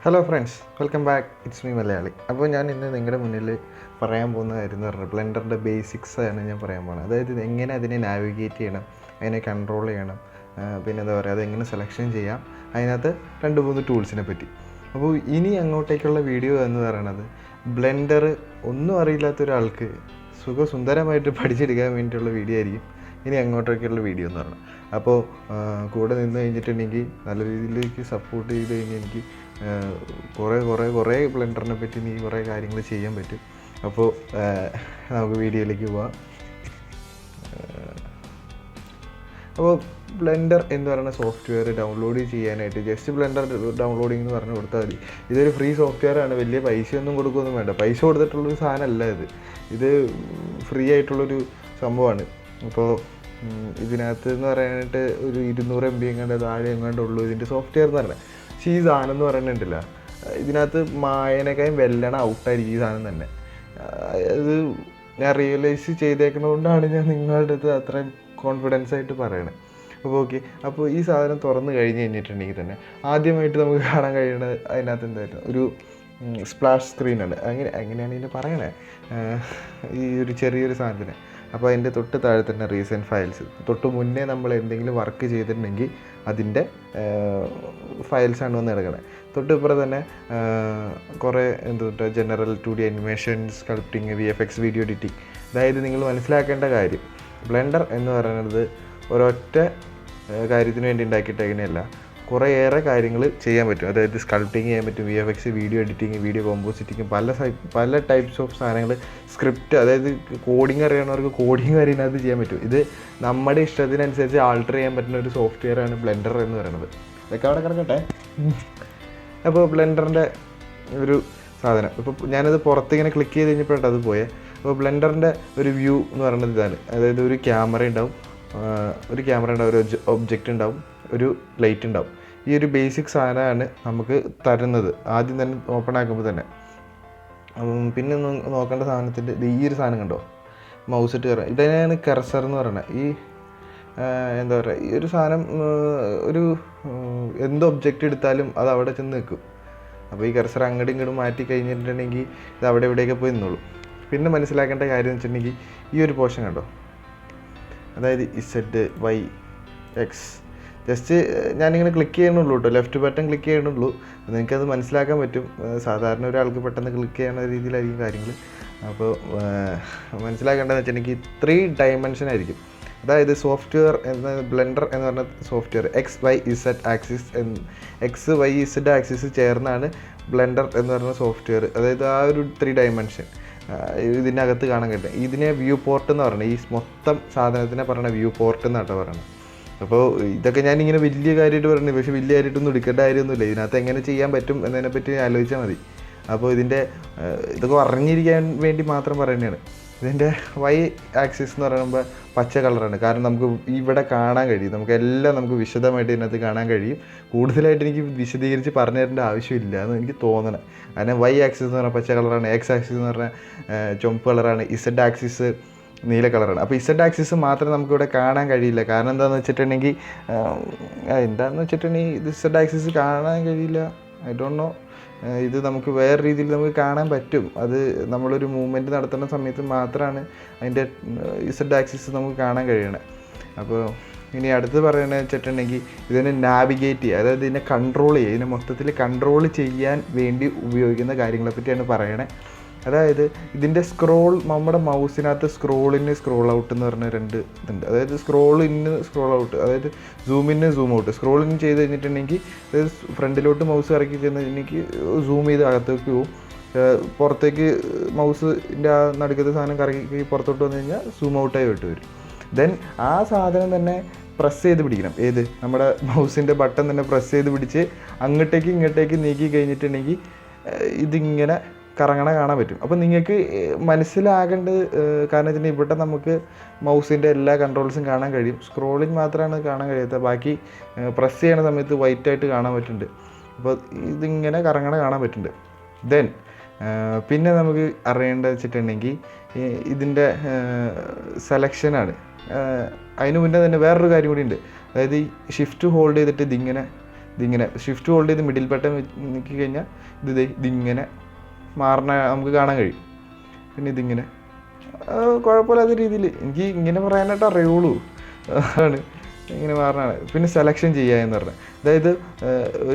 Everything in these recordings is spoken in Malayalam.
Hello friends, welcome back. It's me Malayali. അപ്പോൾ ഞാൻ ഇന്ന് നിങ്ങളുടെ മുന്നിൽ പറയാൻ പോകുന്ന കാര്യം എന്ന് പറഞ്ഞാൽ ബ്ലെൻഡറിൻ്റെ ബേസിക്സ് ആണ് ഞാൻ പറയാൻ പോകുന്നത്. അതായത് എങ്ങനെ അതിനെ നാവിഗേറ്റ് ചെയ്യണം, അതിനെ കൺട്രോൾ ചെയ്യണം, പിന്നെ എന്താ പറയുക, അതെങ്ങനെ സെലക്ഷൻ ചെയ്യാം, അതിനകത്ത് 2-3 ടൂൾസിനെ പറ്റി. അപ്പോൾ ഇനി അങ്ങോട്ടേക്കുള്ള വീഡിയോ എന്ന് പറയുന്നത് ബ്ലെൻഡർ ഒന്നും അറിയില്ലാത്ത ഒരാൾക്ക് സുഖസുന്ദരമായിട്ട് പഠിച്ചെടുക്കാൻ വേണ്ടിയിട്ടുള്ള വീഡിയോ ആയിരിക്കും ഇനി അങ്ങോട്ടേക്കുള്ള വീഡിയോ എന്ന് പറഞ്ഞാൽ. അപ്പോൾ കൂടെ നിന്ന് കഴിഞ്ഞിട്ടുണ്ടെങ്കിൽ നല്ല രീതിയിലേക്ക് സപ്പോർട്ട് ചെയ്ത് കഴിഞ്ഞാൽ എനിക്ക് കുറേ ബ്ലെൻഡറിനെ പറ്റി നീ കുറേ കാര്യങ്ങൾ ചെയ്യാൻ പറ്റും. അപ്പോൾ നമുക്ക് വീഡിയോയിലേക്ക് പോവാം. അപ്പോൾ ബ്ലെൻഡർ എന്ന് പറയുന്ന സോഫ്റ്റ്വെയർ ഡൗൺലോഡ് ചെയ്യാനായിട്ട് ജസ്റ്റ് ബ്ലെൻഡർ ഡൗൺലോഡിംഗ് എന്ന് പറഞ്ഞു കൊടുത്താൽ മതി. ഇതൊരു ഫ്രീ സോഫ്റ്റ്വെയർ ആണ്, വലിയ പൈസയൊന്നും കൊടുക്കുകയൊന്നും വേണ്ട. പൈസ കൊടുത്തിട്ടുള്ളൊരു സാധനമല്ല ഇത് ഫ്രീ ആയിട്ടുള്ളൊരു സംഭവമാണ്. അപ്പോൾ ഇതിനകത്ത് എന്ന് പറയാനായിട്ട് ഒരു 200 MB എങ്ങാണ്ട് താഴെ എങ്ങാണ്ട് ഉള്ളൂ ഇതിൻ്റെ സോഫ്റ്റ്വെയർ എന്ന് പറഞ്ഞാൽ. പക്ഷേ ഈ സാധനം എന്ന് പറയുന്നുണ്ടല്ല, ഇതിനകത്ത് മായനേക്കാളും വെല്ലണ ഔട്ടായിരിക്കും ഈ സാധനം തന്നെ. അത് ഞാൻ റിയലൈസ് ചെയ്തേക്കുന്നതുകൊണ്ടാണ് ഞാൻ നിങ്ങളുടെ അടുത്ത് അത്രയും കോൺഫിഡൻസ് ആയിട്ട് പറയണത്. അപ്പോൾ ഓക്കെ, അപ്പോൾ ഈ സാധനം തുറന്ന് കഴിഞ്ഞ് കഴിഞ്ഞിട്ടുണ്ടെങ്കിൽ തന്നെ ആദ്യമായിട്ട് നമുക്ക് കാണാൻ കഴിയുന്നത് അതിനകത്ത് എന്തായിരുന്നു ഒരു സ്പ്ലാഷ് സ്ക്രീനാണ്. അങ്ങനെയാണ് ഇതിനെ പറയണേ, ഈ ഒരു ചെറിയൊരു സാധനത്തിന്. അപ്പോൾ അതിൻ്റെ തൊട്ട് താഴെ തന്നെ റീസെൻറ്റ് ഫയൽസ്, തൊട്ട് മുന്നേ നമ്മൾ എന്തെങ്കിലും വർക്ക് ചെയ്തിട്ടുണ്ടെങ്കിൽ അതിൻ്റെ ഫയൽസാണ് വന്ന് കിടക്കണത്. തൊട്ടിപ്പുറം തന്നെ കുറേ എന്തുകൊണ്ടാ general 2D animation, sculpting, VFX, video editing. അതായത് നിങ്ങൾ മനസ്സിലാക്കേണ്ട കാര്യം, ബ്ലെൻഡർ എന്ന് പറയുന്നത് ഒരൊറ്റ കാര്യത്തിന് വേണ്ടി ഉണ്ടാക്കിയിട്ടേക്കണല്ല, കുറേയേറെ കാര്യങ്ങൾ ചെയ്യാൻ പറ്റും. അതായത് സ്കൾപ്റ്റിങ് ചെയ്യാൻ പറ്റും, VFX, വീഡിയോ എഡിറ്റിങ്, വീഡിയോ കോമ്പോസിറ്റിങ്, പല ടൈപ്സ് ഓഫ് സാധനങ്ങൾ, സ്ക്രിപ്റ്റ്, അതായത് കോഡിങ് അറിയണവർക്ക് കോഡിങ് വരെ ഇതിനകത്ത് ചെയ്യാൻ പറ്റും. ഇത് നമ്മുടെ ഇഷ്ടത്തിനനുസരിച്ച് ആൾട്ടർ ചെയ്യാൻ പറ്റുന്ന ഒരു സോഫ്റ്റ്വെയർ ആണ് ബ്ലെൻഡർ എന്ന് പറയുന്നത്. ഇതൊക്കെ അവിടെ കിടക്കട്ടെ. അപ്പോൾ ബ്ലെൻഡറിൻ്റെ ഒരു സാധനം ഇപ്പോൾ ഞാനത് പുറത്തിങ്ങനെ ക്ലിക്ക് ചെയ്ത് കഴിഞ്ഞപ്പോഴാണ് അത് പോയത്. അപ്പോൾ ബ്ലെൻഡറിൻ്റെ ഒരു വ്യൂ എന്ന് പറയുന്നത് ഇതാണ്. അതായത് ഒരു ക്യാമറ ഉണ്ടാവും, ഒരു ഒബ്ജക്റ്റ് ഉണ്ടാവും, ഒരു ലൈറ്റ് ഉണ്ടാവും. ഈ ഒരു ബേസിക് സാധനമാണ് നമുക്ക് തരുന്നത് ആദ്യം തന്നെ ഓപ്പൺ ആക്കുമ്പോൾ തന്നെ. പിന്നെ നോക്കേണ്ട സാധനത്തിൻ്റെ ഈ ഒരു സാധനം കണ്ടോ, മൗസ് ഇട്ട് കയറാം. ഇതിനാണ് കർസർ എന്ന് പറയുന്നത്. ഈ എന്താ പറയുക, ഈ ഒരു സാധനം ഒരു എന്ത് ഒബ്ജക്റ്റ് എടുത്താലും അത് അവിടെ ചെന്ന് നിൽക്കും. അപ്പോൾ ഈ കർസർ അങ്ങോട്ടും ഇങ്ങോട്ടും മാറ്റി കഴിഞ്ഞിട്ടുണ്ടെങ്കിൽ ഇത് അവിടെ എവിടെയൊക്കെ പോയി നിന്നോളും. പിന്നെ മനസ്സിലാക്കേണ്ട കാര്യം എന്ന് വെച്ചിട്ടുണ്ടെങ്കിൽ ഈ ഒരു പോർഷൻ കണ്ടോ, അതായത് ZY X. ജസ്റ്റ് ഞാനിങ്ങനെ ക്ലിക്ക് ചെയ്യണുള്ളൂ കേട്ടോ, ലെഫ്റ്റ് ബട്ടൺ ക്ലിക്ക് ചെയ്യണുള്ളൂ. നിങ്ങൾക്കത് മനസ്സിലാക്കാൻ പറ്റും. സാധാരണ ഒരാൾക്ക് പെട്ടെന്ന് ക്ലിക്ക് ചെയ്യുന്ന രീതിയിലായിരിക്കും കാര്യങ്ങൾ. അപ്പോൾ മനസ്സിലാക്കേണ്ടതെന്ന് വെച്ചിട്ടുണ്ടെങ്കിൽ 3 ഡയമെൻഷൻ ആയിരിക്കും. അതായത് സോഫ്റ്റ്വെയർ എന്ന ബ്ലെൻഡർ എന്ന് പറഞ്ഞ സോഫ്റ്റ്വെയർ XYZ ആക്സിസ് ചേർന്നാണ് ബ്ലെൻഡർ എന്ന് പറയുന്ന സോഫ്റ്റ്വെയർ. അതായത് ആ ഒരു 3 ഡയമെൻഷൻ ഇതിനകത്ത് കാണാൻ കഴിയും. ഇതിനെ വ്യൂ പോർട്ട് എന്ന് പറയുന്നത്, ഈ മൊത്തം സാധനത്തിനെ പറയുന്നത് വ്യൂ പോർട്ട് എന്നാട്ടോ പറയുന്നത്. അപ്പോൾ ഇതൊക്കെ ഞാനിങ്ങനെ വലിയ കാര്യമായിട്ട് പറഞ്ഞു, പക്ഷേ വലിയ കാര്യമായിട്ടൊന്നും എടുക്കേണ്ട കാര്യമൊന്നുമില്ല. ഇതിനകത്ത് എങ്ങനെ ചെയ്യാൻ പറ്റും എന്നതിനെപ്പറ്റി ആലോചിച്ചാൽ മതി. അപ്പോൾ ഇതൊക്കെ അറിഞ്ഞിരിക്കാൻ വേണ്ടി മാത്രം പറയുന്നതാണ്. ഇതിൻ്റെ Y ആക്സിസ് എന്ന് പറയുമ്പോൾ പച്ച കളറാണ്. കാരണം നമുക്ക് ഇവിടെ കാണാൻ കഴിയും, നമുക്ക് വിശദമായിട്ട് ഇതിനകത്ത് കാണാൻ കഴിയും. കൂടുതലായിട്ട് എനിക്ക് വിശദീകരിച്ച് പറഞ്ഞു തരേണ്ട ആവശ്യമില്ല എന്ന് എനിക്ക് തോന്നണം. കാരണം Y ആക്സിസ് എന്ന് പറഞ്ഞാൽ പച്ച കളറാണ്, X ആക്സിസ് എന്ന് പറഞ്ഞാൽ ചുവപ്പ് കളറാണ്, Z ആക്സിസ് നീല കളറാണ്. അപ്പോൾ Z ആക്സിസ് മാത്രം നമുക്കിവിടെ കാണാൻ കഴിയില്ല. കാരണം എന്താണെന്ന് വെച്ചിട്ടുണ്ടെങ്കിൽ ഇത് Z ആക്സിസ് കാണാൻ കഴിയില്ല. I don't know. ഇത് നമുക്ക് വേറെ രീതിയിൽ നമുക്ക് കാണാൻ പറ്റും. അത് നമ്മളൊരു മൂവ്മെൻറ്റ് നടത്തുന്ന സമയത്ത് മാത്രമാണ് അതിൻ്റെ Z ആക്സിസ് നമുക്ക് കാണാൻ കഴിയണത്. അപ്പോൾ ഇനി അടുത്ത് പറയുന്നത് വെച്ചിട്ടുണ്ടെങ്കിൽ ഇതിനെ നാവിഗേറ്റ് ചെയ്യുക, അതായത് ഇതിനെ കൺട്രോൾ ചെയ്യുക, ഇതിനെ മൊത്തത്തിൽ കൺട്രോൾ ചെയ്യാൻ വേണ്ടി ഉപയോഗിക്കുന്ന കാര്യങ്ങളെ പറ്റിയാണ് പറയണത്. അതായത് ഇതിൻ്റെ നമ്മുടെ മൗസിനകത്ത് സ്ക്രോൾ ഇൻ, സ്ക്രോൾ ഔട്ട് എന്ന് പറഞ്ഞ 2 ഇതുണ്ട്. അതായത് സ്ക്രോൾ ഇൻ, സ്ക്രോൾ ഔട്ട്, അതായത് zoom in, zoom out. Scroll in ചെയ്ത് കഴിഞ്ഞിട്ടുണ്ടെങ്കിൽ അതായത് ഫ്രണ്ടിലോട്ട് മൗസ് ഇറക്കി കഴിഞ്ഞിട്ടുണ്ടെങ്കിൽ സൂം ചെയ്ത് അകത്തേക്ക് പോകും. പുറത്തേക്ക് മൗസിൻ്റെ ആ നടുക്കത്തെ സാധനം കറക്കി പുറത്തോട്ട് വന്നു കഴിഞ്ഞാൽ സൂം ഔട്ടായി വിട്ട് വരും. ദെൻ ആ സാധനം തന്നെ പ്രസ് ചെയ്ത് പിടിക്കണം. നമ്മുടെ മൗസിൻ്റെ ബട്ടൺ തന്നെ പ്രസ് ചെയ്ത് പിടിച്ച് ഇങ്ങോട്ടേക്ക് നീക്കി കഴിഞ്ഞിട്ടുണ്ടെങ്കിൽ ഇതിങ്ങനെ കറങ്ങണ കാണാൻ പറ്റും. അപ്പോൾ നിങ്ങൾക്ക് മനസ്സിലാകേണ്ടത്, കാരണം വെച്ചാൽ ഇവിടെ നമുക്ക് മൗസിൻ്റെ എല്ലാ കൺട്രോൾസും കാണാൻ കഴിയും. സ്ക്രോളിങ് മാത്രമാണ് കാണാൻ കഴിയാത്തത്. ബാക്കി പ്രസ് ചെയ്യണ സമയത്ത് വൈറ്റായിട്ട് കാണാൻ പറ്റുന്നുണ്ട്. അപ്പോൾ ഇതിങ്ങനെ കറങ്ങണ കാണാൻ പറ്റുന്നുണ്ട്. ദെൻ പിന്നെ നമുക്ക് അറിയേണ്ടത് വെച്ചിട്ടുണ്ടെങ്കിൽ ഇതിൻ്റെ സെലക്ഷനാണ്. അതിന് മുന്നേ തന്നെ വേറൊരു കാര്യം കൂടി ഉണ്ട്. അതായത് ഈ ഷിഫ്റ്റ് ഹോൾഡ് ചെയ്തിട്ട് ഇതിങ്ങനെ ഇതിങ്ങനെ ഷിഫ്റ്റ് ഹോൾഡ് ചെയ്ത് മിഡിൽ ബട്ടൺ നീക്കി കഴിഞ്ഞാൽ ഇതിങ്ങനെ മാറണ നമുക്ക് കാണാൻ കഴിയും. പിന്നെ ഇതിങ്ങനെ കുഴപ്പമില്ലാത്ത രീതിയിൽ എനിക്ക് ഇങ്ങനെ പറയാനായിട്ട് അറിയുള്ളൂ ആണ് ഇങ്ങനെ മാറണതാണ്. പിന്നെ സെലക്ഷൻ ചെയ്യുക എന്ന് പറഞ്ഞാൽ അതായത്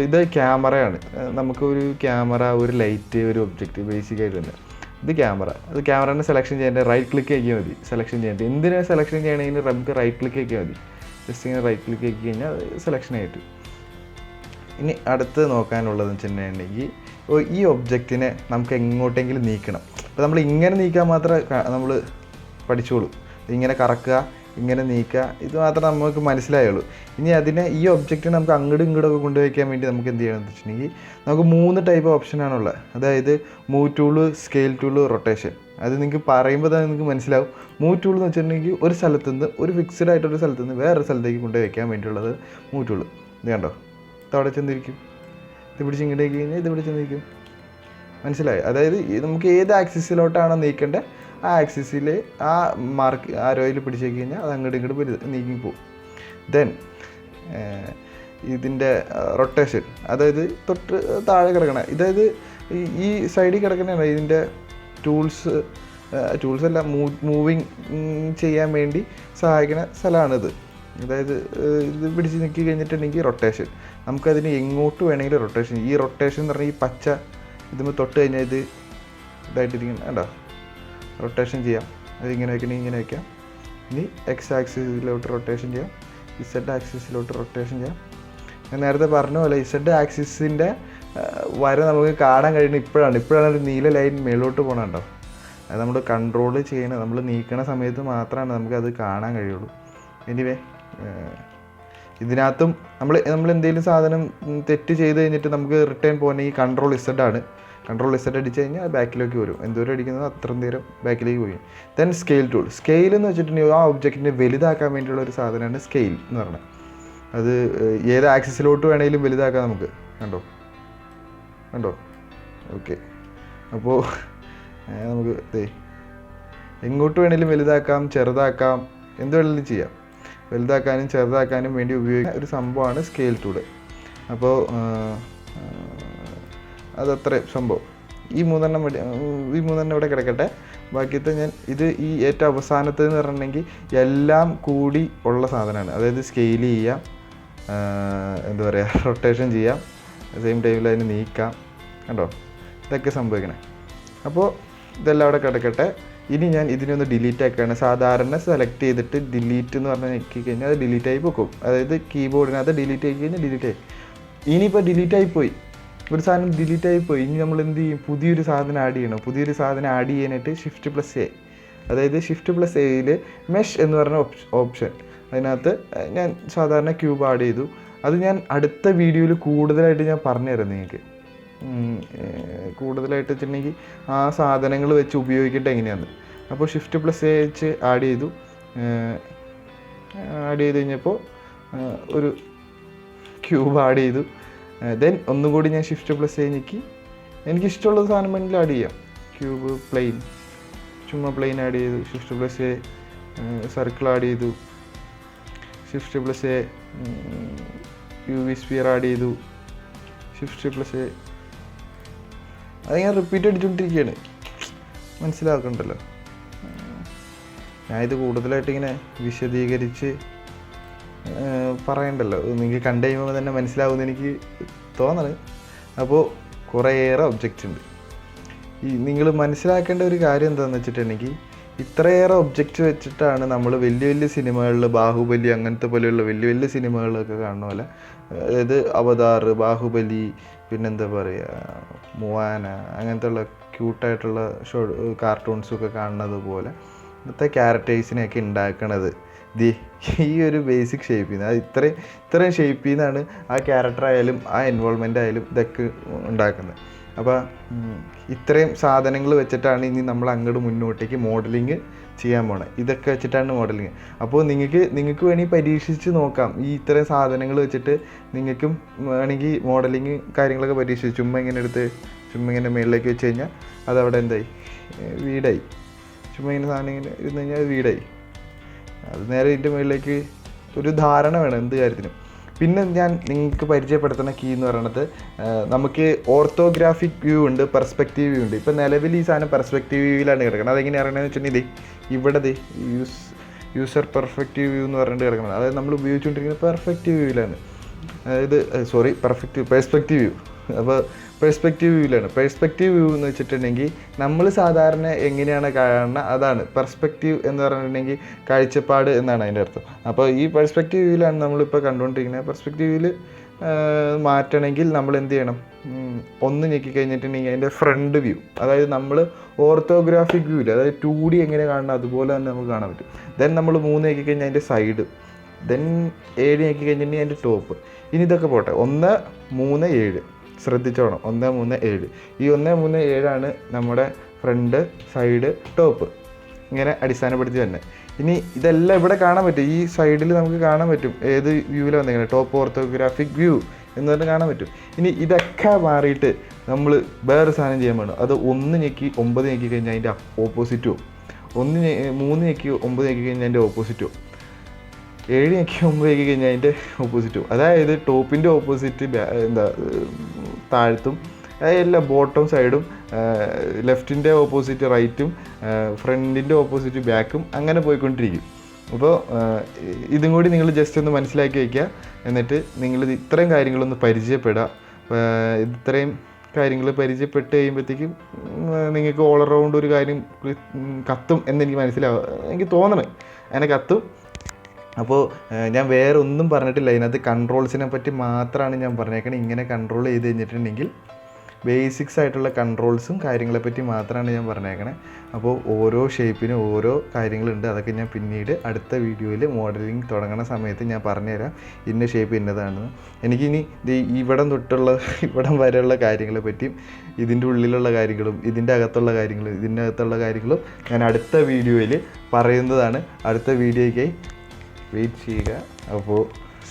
ഇത് ക്യാമറയാണ്. നമുക്ക് ഒരു ക്യാമറ, ഒരു ലൈറ്റ്, ഒരു ഒബ്ജക്റ്റ് ബേസിക്കായിട്ട് തന്നെ. ഇത് ക്യാമറേനെ സെലക്ഷൻ ചെയ്യേണ്ടത് റൈറ്റ് ക്ലിക്ക് ആക്കിയാൽ മതി. സെലക്ഷൻ ചെയ്യേണ്ടത് എന്തിനാണ് സെലക്ഷൻ ചെയ്യണമെങ്കിൽ നമുക്ക് റൈറ്റ് ക്ലിക്ക് ആക്കിയാൽ മതി. ജസ്റ്റ് ഇങ്ങനെ റൈറ്റ് ക്ലിക്ക് ആക്കി കഴിഞ്ഞാൽ സെലക്ഷൻ ആയിട്ട്. ഇനി അടുത്ത് നോക്കാനുള്ളതെന്ന് വെച്ചിട്ടുണ്ടെങ്കിൽ ഈ ഒബ്ജക്റ്റിനെ നമുക്ക് എങ്ങോട്ടെങ്കിലും നീക്കണം. അപ്പോൾ നമ്മൾ ഇങ്ങനെ നീക്കാൻ മാത്രമേ നമ്മൾ പഠിച്ചോളൂ. ഇങ്ങനെ കറക്കുക, ഇങ്ങനെ നീക്കുക, ഇത് മാത്രമേ നമുക്ക് മനസ്സിലായുള്ളൂ. ഇനി ഈ ഒബ്ജക്റ്റിനെ നമുക്ക് അങ്ങോട്ടും ഇങ്ങോട്ടൊക്കെ കൊണ്ടുവയ്ക്കാൻ വേണ്ടി നമുക്ക് എന്ത് ചെയ്യണമെന്ന് വെച്ചിട്ടുണ്ടെങ്കിൽ നമുക്ക് 3 ടൈപ്പ് ഓപ്ഷനാണുള്ളത്. അതായത് move tool, scale tool, rotation. അത് നിങ്ങൾക്ക് പറയുമ്പോൾ തന്നെ നിങ്ങൾക്ക് മനസ്സിലാവും. മൂവ് ടൂൾ എന്ന് വെച്ചിട്ടുണ്ടെങ്കിൽ ഒരു സ്ഥലത്ത് നിന്ന്, ഒരു ഫിക്സഡ് ആയിട്ടൊരു സ്ഥലത്ത് നിന്ന് വേറൊരു സ്ഥലത്തേക്ക് കൊണ്ടുവയ്ക്കാൻ വേണ്ടിയുള്ളത് മൂവ് ടൂള്. ഇത് കണ്ടോ, അവിടെ ചെന്നിരിക്കും. ഇത് പിടിച്ച് ഇങ്ങോട്ടേക്ക് കഴിഞ്ഞാൽ ഇത് ഇവിടെ ചെന്നിരിക്കും. മനസ്സിലായി? അതായത് നമുക്ക് ഏത് ആക്സിസിലോട്ടാണോ നീക്കേണ്ടത് ആ ആക്സിസിൽ ആ മാർക്ക് ആരോയിൽ പിടിച്ചേക്ക് കഴിഞ്ഞാൽ അത് അങ്ങോട്ടും ഇങ്ങോട്ട് നീങ്ങി പോകും. ദെൻ ഇതിൻ്റെ റൊട്ടേഷൻ, അതായത് തൊട്ട് താഴെ കിടക്കണ, അതായത് ഈ സൈഡിൽ കിടക്കണതാണ് ഇതിൻ്റെ ടൂൾസ് അല്ല, മൂവിങ് ചെയ്യാൻ വേണ്ടി സഹായിക്കുന്ന സ്ഥലമാണിത്. അതായത് ഇത് പിടിച്ച് നിൽക്കി കഴിഞ്ഞിട്ടുണ്ടെങ്കിൽ റൊട്ടേഷൻ, നമുക്കതിന് എങ്ങോട്ട് വേണമെങ്കിലും റൊട്ടേഷൻ. ഈ റൊട്ടേഷൻ എന്ന് പറഞ്ഞാൽ ഈ പച്ച ഇതുമ്പോൾ തൊട്ട് കഴിഞ്ഞാൽ ഇതായിട്ടിരിക്കണം കേട്ടോ. റൊട്ടേഷൻ ചെയ്യാം. അതിങ്ങനെ വയ്ക്കണമെങ്കിൽ ഇങ്ങനെ വയ്ക്കാം. ഇനി എക്സ് ആക്സിസിലോട്ട് റൊട്ടേഷൻ ചെയ്യാം, ഇസഡ് ആക്സിസിലോട്ട് റൊട്ടേഷൻ ചെയ്യാം. ഞാൻ നേരത്തെ പറഞ്ഞ പോലെ ഇസഡ് ആക്സിസിൻ്റെ വര നമുക്ക് കാണാൻ കഴിയുന്നത് ഇപ്പോഴാണ് ഒരു നീല ലൈൻ മേലോട്ട് പോകണുണ്ടോ. അത് നമ്മൾ കൺട്രോൾ ചെയ്യണം, നമ്മൾ നീക്കണ സമയത്ത് മാത്രമാണ് നമുക്കത് കാണാൻ കഴിയുള്ളൂ. എനിവേ ഇതിനകത്തും നമ്മൾ എന്തെങ്കിലും സാധനം തെറ്റ് ചെയ്ത് കഴിഞ്ഞിട്ട് നമുക്ക് റിട്ടേൺ പോകണമെങ്കിൽ കൺട്രോൾ ഇസഡ് അടിച്ച് കഴിഞ്ഞാൽ ബാക്കിലേക്ക് വരും. എന്തോരം അടിക്കുന്നത് അത്രയും നേരം ബാക്കിലേക്ക് പോയി. Then scale tool. സ്കെയിൽ എന്ന് വെച്ചിട്ടുണ്ടെങ്കിൽ ആ ഒബ്ജക്റ്റിനെ വലുതാക്കാൻ വേണ്ടിയുള്ള ഒരു സാധനമാണ് സ്കെയിൽ എന്ന് പറഞ്ഞത്. അത് ഏത് ആക്സിസിലോട്ട് വേണമെങ്കിലും വലുതാക്കാം നമുക്ക്. കണ്ടോ ഓക്കെ. അപ്പോൾ നമുക്ക് എങ്ങോട്ട് വേണമെങ്കിലും വലുതാക്കാം, ചെറുതാക്കാം, എന്ത് വേണമെങ്കിലും ചെയ്യാം. വലുതാക്കാനും ചെറുതാക്കാനും വേണ്ടി ഉപയോഗിക്കുന്ന ഒരു സംഭവമാണ് സ്കെയിൽ ടൂള്. അപ്പോൾ അതത്ര സംഭവം. ഈ മൂന്നെണ്ണം ഇവിടെ കിടക്കട്ടെ. ബാക്കിയത്തെ ഞാൻ ഈ ഏറ്റവും അവസാനത്തെന്ന് പറഞ്ഞിട്ടുണ്ടെങ്കിൽ എല്ലാം കൂടി ഉള്ള സാധനമാണ്. അതായത് സ്കെയിൽ ചെയ്യാം, എന്താ പറയുക, റൊട്ടേഷൻ ചെയ്യാം, സെയിം ടൈമിൽ അതിന് നീക്കാം. കണ്ടോ, ഇതൊക്കെ സംഭവിക്കണേ. അപ്പോൾ ഇതെല്ലാം അവിടെ കിടക്കട്ടെ. ഇനി ഞാൻ ഇതിനൊന്ന് ഡിലീറ്റ് ആക്കുകയാണ്. സാധാരണ സെലക്ട് ചെയ്തിട്ട് ഡിലീറ്റ് എന്ന് പറഞ്ഞാൽ ഞെക്കി കഴിഞ്ഞാൽ അത് ഡിലീറ്റ് ആയി പോകും. അതായത് കീബോർഡിനകത്ത് ഡിലീറ്റ് ആയി കഴിഞ്ഞാൽ ഡിലീറ്റ് ആയി. ഇനിയിപ്പോൾ ഡിലീറ്റ് ആയിപ്പോയി, ഒരു സാധനം ഡിലീറ്റ് ആയിപ്പോയി. ഇനി നമ്മൾ എന്ത് ചെയ്യും? പുതിയൊരു സാധനം ആഡ് ചെയ്യണം. പുതിയൊരു സാധനം ആഡ് ചെയ്യാനായിട്ട് Shift+A, അതായത് Shift+Aയിൽ മെഷ് എന്ന് പറഞ്ഞ ഓപ്ഷൻ, അതിനകത്ത് ഞാൻ സാധാരണ ക്യൂബ് ആഡ് ചെയ്തു. അത് ഞാൻ അടുത്ത വീഡിയോയിൽ കൂടുതലായിട്ട് ഞാൻ പറഞ്ഞുതരാം നിങ്ങൾക്ക്. കൂടുതലായിട്ട് വെച്ചിട്ടുണ്ടെങ്കിൽ ആ സാധനങ്ങൾ വെച്ച് ഉപയോഗിക്കേണ്ടത് എങ്ങനെയാണ്. അപ്പോൾ Shift+A വെച്ച് ആഡ് ചെയ്ത് കഴിഞ്ഞപ്പോൾ ഒരു ക്യൂബ് ആഡ് ചെയ്തു. ദെൻ ഒന്നുകൂടി ഞാൻ Shift+A ഞെക്കി എനിക്കിഷ്ടമുള്ള സാധനം വേണമെങ്കിൽ ആഡ് ചെയ്യാം. ക്യൂബ്, പ്ലെയിൻ, ചുമ്മാ പ്ലെയിൻ ആഡ് ചെയ്തു. Shift+A സർക്കിൾ ആഡ് ചെയ്തു. Shift+A UV സ്ഫിയർ ആഡ് ചെയ്തു. Shift+A അതിങ്ങനെ റിപ്പീറ്റ് അടിച്ചുകൊണ്ടിരിക്കുകയാണ്. മനസ്സിലാക്കണ്ടല്ലോ. ഞാനിത് കൂടുതലായിട്ട് ഇങ്ങനെ വിശദീകരിച്ച് പറയണ്ടല്ലോ, നിങ്ങൾക്ക് കണ്ടു കഴിയുമ്പോൾ തന്നെ മനസ്സിലാവുമെന്ന് എനിക്ക് തോന്നണം. അപ്പോൾ കുറേയേറെ ഒബ്ജക്റ്റ് ഉണ്ട്. നിങ്ങൾ മനസ്സിലാക്കേണ്ട ഒരു കാര്യം എന്താണെന്ന് വെച്ചിട്ടുണ്ടെങ്കിൽ ഇത്രയേറെ ഒബ്ജക്റ്റ് വെച്ചിട്ടാണ് നമ്മൾ വലിയ വലിയ സിനിമകളിൽ, ബാഹുബലി അങ്ങനത്തെ പോലെയുള്ള വലിയ വലിയ സിനിമകളിലൊക്കെ കാണുന്ന പോലെ, അതായത് അവതാർ, ബാഹുബലി, പിന്നെന്താ പറയുക, മുവാന, അങ്ങനത്തെ ഉള്ള ക്യൂട്ടായിട്ടുള്ള കാർട്ടൂൺസൊക്കെ കാണുന്നത് പോലെ ഇന്നത്തെ ക്യാരക്ടേഴ്സിനെയൊക്കെ ഉണ്ടാക്കണത് ഈ ഒരു ബേസിക് ഷേപ്പിൽ നിന്ന്. അത് ഇത്രയും ഷേപ്പിൽ നിന്നാണ് ആ ക്യാരക്ടർ ആയാലും ആ എൻവോൾവ്മെൻ്റ് ആയാലും ഇതൊക്കെ ഉണ്ടാക്കുന്നത്. അപ്പോൾ ഇത്രയും സാധനങ്ങൾ വെച്ചിട്ടാണ് ഇനി നമ്മൾ അങ്ങോട്ട് മുന്നോട്ടേക്ക് മോഡലിങ് ചെയ്യാൻ പോണത്. ഇതൊക്കെ വെച്ചിട്ടാണ് മോഡലിങ്. അപ്പോൾ നിങ്ങൾക്ക് വേണമെങ്കിൽ പരീക്ഷിച്ച് നോക്കാം. ഈ ഇത്രയും സാധനങ്ങൾ വെച്ചിട്ട് നിങ്ങൾക്കും വേണമെങ്കിൽ മോഡലിങ് കാര്യങ്ങളൊക്കെ പരീക്ഷിച്ച് ചുമ്മാ ഇങ്ങനെ മുകളിലേക്ക് വെച്ച് കഴിഞ്ഞാൽ അതവിടെ എന്തായി, വീടായി. ചുമ്മാ ഇങ്ങനെ സാധനം ഇങ്ങനെ ഇരുന്ന് കഴിഞ്ഞാൽ അത് വീടായി. അത് നേരെ ഇതിൻ്റെ മുകളിലേക്ക് ഒരു ധാരണ വേണം എന്ത് കാര്യത്തിനും. പിന്നെ ഞാൻ നിങ്ങൾക്ക് പരിചയപ്പെടുത്തുന്ന കീ എന്ന് പറയുന്നത് നമുക്ക് ഓർത്തോഗ്രാഫിക് വ്യൂ ഉണ്ട്, പെർസ്പെക്റ്റീവ് വ്യൂ ഉണ്ട്. ഇപ്പോൾ നിലവിൽ ഈ സാധനം പെർസ്പെക്റ്റീവ് വ്യൂവിലാണ് കിടക്കുന്നത്. അതെങ്ങനെ അറിയണമെന്ന് വെച്ചിട്ടുണ്ടെങ്കിൽ ഇവിടെ യൂസർ പെർസ്പെക്റ്റീവ് വ്യൂ എന്ന് പറഞ്ഞിട്ട് കിടക്കുന്നത്. അതായത് നമ്മൾ ഉപയോഗിച്ചുകൊണ്ടിരിക്കുന്നത് പെർസ്പെക്റ്റീവ് വ്യൂവിലാണ്. അതായത് പെർസ്പെക്റ്റീവ് വ്യൂ. അപ്പോൾ പെർസ്പെക്റ്റീവ് വ്യൂവിലാണ്. പെർസ്പെക്റ്റീവ് വ്യൂ എന്ന് വെച്ചിട്ടുണ്ടെങ്കിൽ നമ്മൾ സാധാരണ എങ്ങനെയാണ് കാണുന്നത് അതാണ് പെർസ്പെക്റ്റീവ് എന്ന് പറഞ്ഞിട്ടുണ്ടെങ്കിൽ കാഴ്ചപ്പാട് എന്നാണ് അതിൻ്റെ അർത്ഥം. അപ്പോൾ ഈ പെർസ്പെക്റ്റീവ് വ്യൂവിലാണ് നമ്മളിപ്പോൾ കണ്ടുകൊണ്ടിരിക്കുന്നത്. പെർസ്പെക്റ്റീവ് വ്യൂവിൽ മാറ്റണമെങ്കിൽ നമ്മൾ എന്ത് ചെയ്യണം? ഒന്ന് ഞെക്കി കഴിഞ്ഞിട്ടുണ്ടെങ്കിൽ അതിൻ്റെ ഫ്രണ്ട് വ്യൂ, അതായത് നമ്മൾ ഓർത്തോഗ്രാഫിക് വ്യൂവിൽ അതായത് 2D എങ്ങനെ കാണണം അതുപോലെ തന്നെ നമുക്ക് കാണാൻ പറ്റും. ദെൻ നമ്മൾ 3 ഞെക്കി കഴിഞ്ഞാൽ അതിൻ്റെ സൈഡ്, ദെൻ 7 ഞെക്കി കഴിഞ്ഞിട്ടുണ്ടെങ്കിൽ അതിൻ്റെ ടോപ്പ്. ഇനി ഇതൊക്കെ പോട്ടെ, 1, 3, 7 ശ്രദ്ധിച്ചോണം. 1, 3, 7 ഈ 1, 3, 7 നമ്മുടെ ഫ്രണ്ട്, സൈഡ്, ടോപ്പ് ഇങ്ങനെ അടിസ്ഥാനപ്പെടുത്തി തന്നെ. ഇനി ഇതെല്ലാം ഇവിടെ കാണാൻ പറ്റും. ഈ സൈഡിൽ നമുക്ക് കാണാൻ പറ്റും ഏത് വ്യൂവിൽ വന്നിങ്ങനെ ടോപ്പ് ഓർത്തോഗ്രാഫിക് വ്യൂ എന്ന് പറഞ്ഞിട്ട് കാണാൻ പറ്റും. ഇനി ഇതൊക്കെ മാറിയിട്ട് നമ്മൾ വേറെ സാധനം ചെയ്യാൻ വേണം. അത് 1 ഞെക്കി 9 ഞെക്കി കഴിഞ്ഞാൽ അതിൻ്റെ ഓപ്പോസിറ്റോ, 3 ഞെക്കി 9 ഞെക്കി കഴിഞ്ഞാൽ അതിൻ്റെ ഓപ്പോസിറ്റോ, 7 ഞെക്കി 9 ഞെക്കി കഴിഞ്ഞാൽ അതിൻ്റെ ഓപ്പോസിറ്റോ. അതായത് ടോപ്പിൻ്റെ ഓപ്പോസിറ്റ് താഴത്തും, അതായത് എല്ലാ ബോട്ടം സൈഡും, ലെഫ്റ്റിൻ്റെ ഓപ്പോസിറ്റ് റൈറ്റും, ഫ്രണ്ടിൻ്റെ ഓപ്പോസിറ്റ് ബാക്കും അങ്ങനെ പോയിക്കൊണ്ടിരിക്കും. അപ്പോൾ ഇതും കൂടി നിങ്ങൾ ജസ്റ്റ് ഒന്ന് മനസ്സിലാക്കി വയ്ക്കുക. എന്നിട്ട് നിങ്ങൾ ഇത്രയും കാര്യങ്ങളൊന്ന് പരിചയപ്പെടുക. ഇത്രയും കാര്യങ്ങൾ പരിചയപ്പെട്ട് കഴിയുമ്പോഴത്തേക്കും നിങ്ങൾക്ക് ഓൾ അറൗണ്ട് ഒരു കാര്യം കത്തും എന്നെനിക്ക് എനിക്ക് തോന്നണേ, അങ്ങനെ കത്തും. അപ്പോൾ ഞാൻ വേറെ ഒന്നും പറഞ്ഞിട്ടില്ല. ഇതിനകത്ത് കൺട്രോൾസിനെ പറ്റി മാത്രമാണ് ഞാൻ പറഞ്ഞേക്കണത്. ഇങ്ങനെ കൺട്രോൾ ചെയ്ത് കഴിഞ്ഞിട്ടുണ്ടെങ്കിൽ ബേസിക്സ് ആയിട്ടുള്ള കൺട്രോൾസും കാര്യങ്ങളെപ്പറ്റി മാത്രമാണ് ഞാൻ പറഞ്ഞേക്കണേ. അപ്പോൾ ഓരോ ഷേപ്പിനും ഓരോ കാര്യങ്ങളുണ്ട്. അതൊക്കെ ഞാൻ പിന്നീട് അടുത്ത വീഡിയോയിൽ മോഡലിംഗ് തുടങ്ങുന്ന സമയത്ത് ഞാൻ പറഞ്ഞുതരാം ഇന്ന ഷേപ്പ് ഇന്നതാണെന്ന്. എനിക്കിനി ഇവിടം വരെയുള്ള കാര്യങ്ങളെ പറ്റിയും ഇതിൻ്റെ ഉള്ളിലുള്ള കാര്യങ്ങളും ഇതിൻ്റെ അകത്തുള്ള കാര്യങ്ങളും ഞാൻ അടുത്ത വീഡിയോയിൽ പറയുന്നതാണ്. അടുത്ത വീഡിയോയ്ക്കായി വെയിറ്റ് ചെയ്യുക. അപ്പോൾ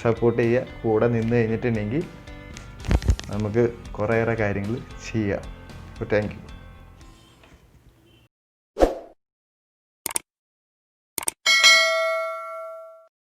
സപ്പോർട്ട് ചെയ്യുക. കൂടെ നിന്ന് കഴിഞ്ഞിട്ടുണ്ടെങ്കിൽ നമുക്ക് കുറേയേറെ കാര്യങ്ങൾ ചെയ്യാം. അപ്പോൾ താങ്ക് യു.